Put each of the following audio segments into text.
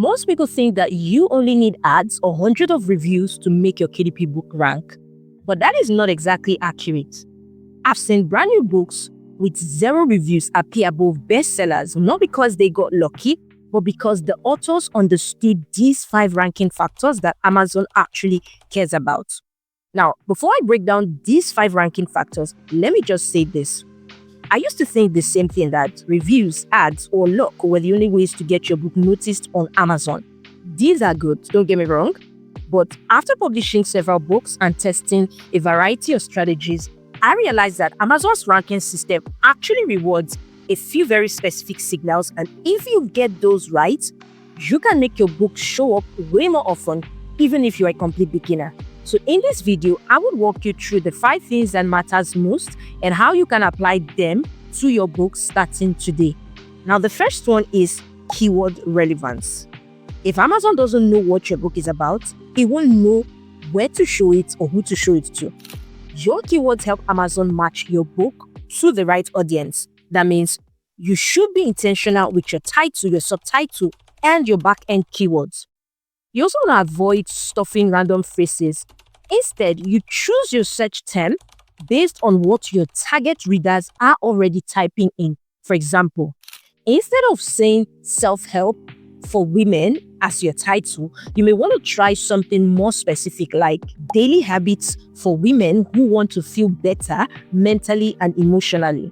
Most people think that you only need ads or hundreds of reviews to make your KDP book rank, but that is not exactly accurate. I've seen brand new books with 0 reviews appear above bestsellers, not because they got lucky, but because the authors understood these 5 ranking factors that Amazon actually cares about. Now, before I break down these 5 ranking factors, let me just say this. I used to think the same thing, that reviews, ads, or luck were the only ways to get your book noticed on Amazon. These are good, don't get me wrong, but after publishing several books and testing a variety of strategies, I realized that Amazon's ranking system actually rewards a few very specific signals, and if you get those right, you can make your book show up way more often, even if you're a complete beginner. So in this video, I will walk you through the 5 things that matters most and how you can apply them to your book starting today. Now, the first one is keyword relevance. If Amazon doesn't know what your book is about, it won't know where to show it or who to show it to. Your keywords help Amazon match your book to the right audience. That means you should be intentional with your title, your subtitle, and your back-end keywords. You also want to avoid stuffing random phrases. Instead, you choose your search term based on what your target readers are already typing in. For example, instead of saying self-help for women as your title, you may want to try something more specific like daily habits for women who want to feel better mentally and emotionally.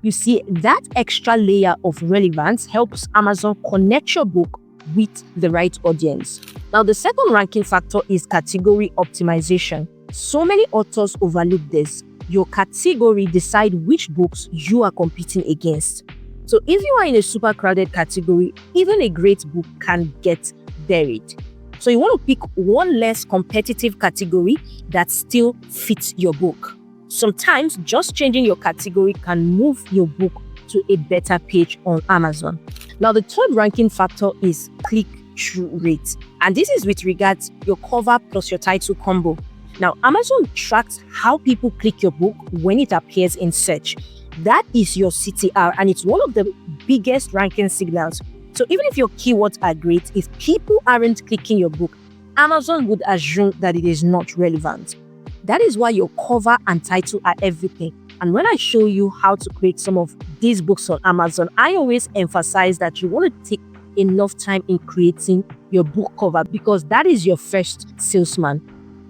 You see, that extra layer of relevance helps Amazon connect your book with the right audience. Now, the second ranking factor is category optimization. So many authors overlook this. Your category decides which books you are competing against. So if you are in a super crowded category, even a great book can get buried. So you want to pick one less competitive category that still fits your book. Sometimes just changing your category can move your book to a better page on Amazon. Now, the third ranking factor is click-through rate. And this is with regards your cover plus your title combo. Now, Amazon tracks how people click your book when it appears in search. That is your CTR, and it's one of the biggest ranking signals. So even if your keywords are great, if people aren't clicking your book, Amazon would assume that it is not relevant. That is why your cover and title are everything. And when I show you how to create some of these books on Amazon, I always emphasize that you want to take enough time in creating your book cover because that is your first salesman.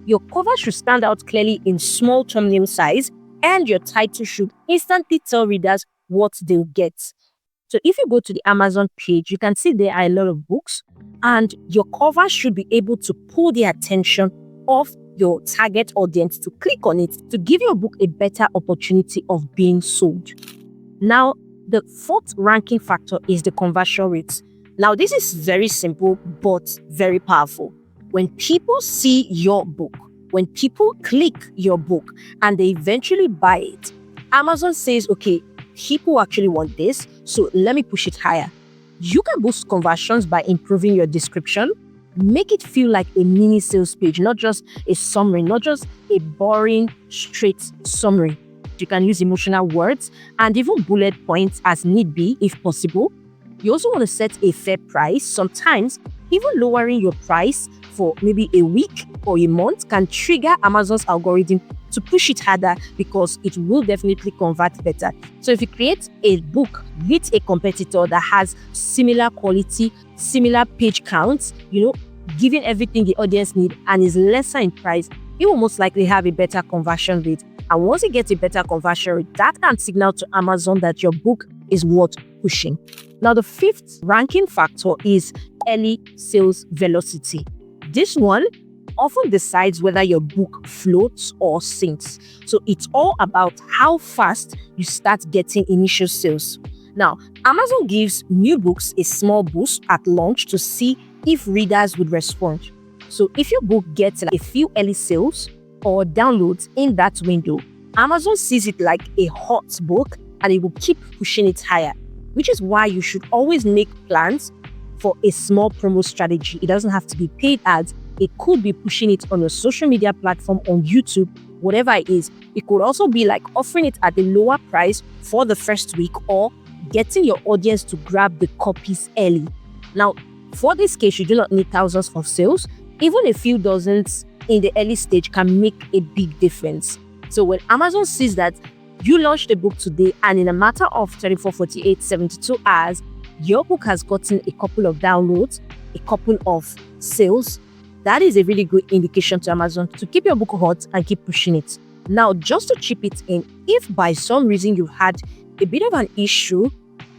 Your cover should stand out clearly in small thumbnail size, and your title should instantly tell readers what they'll get. So if you go to the Amazon page, you can see there are a lot of books, and your cover should be able to pull the attention of your target audience to click on it to give your book a better opportunity of being sold. Now, the fourth ranking factor is the conversion rate. Now, this is very simple but very powerful. When people see your book, when people click your book and they eventually buy it, Amazon says, okay, people actually want this, so let me push it higher. You can boost conversions by improving your description. Make it feel like a mini sales page, not just a summary, not just a boring, straight summary. You can use emotional words and even bullet points as need be, if possible. You also want to set a fair price. Sometimes, even lowering your price for maybe a week or a month can trigger Amazon's algorithm to push it harder because it will definitely convert better. So if you create a book with a competitor that has similar quality, similar page counts, giving everything the audience need and is lesser in price, it will most likely have a better conversion rate. And once it gets a better conversion rate, that can signal to Amazon that your book is worth pushing. Now, the fifth ranking factor is early sales velocity. This one often decides whether your book floats or sinks. So it's all about how fast you start getting initial sales. Now, Amazon gives new books a small boost at launch to see if readers would respond. So if your book gets a few early sales or downloads in that window, Amazon sees it like a hot book and it will keep pushing it higher, which is why you should always make plans for a small promo strategy. It doesn't have to be paid ads. It could be pushing it on your social media platform, on YouTube, whatever it is. It could also be like offering it at a lower price for the first week or getting your audience to grab the copies early. Now, For this case, you do not need thousands of sales. Even a few dozens in the early stage can make a big difference. So when Amazon sees that you launched a book today and in a matter of 34, 48, 72 hours, your book has gotten a couple of downloads, a couple of sales, that is a really good indication to Amazon to keep your book hot and keep pushing it. Now, just to chip it in, if by some reason you had a bit of an issue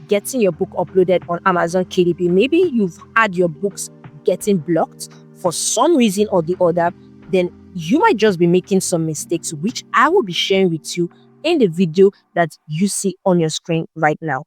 getting your book uploaded on Amazon KDP, maybe you've had your books getting blocked for some reason or the other, then you might just be making some mistakes, which I will be sharing with you in the video that you see on your screen right now.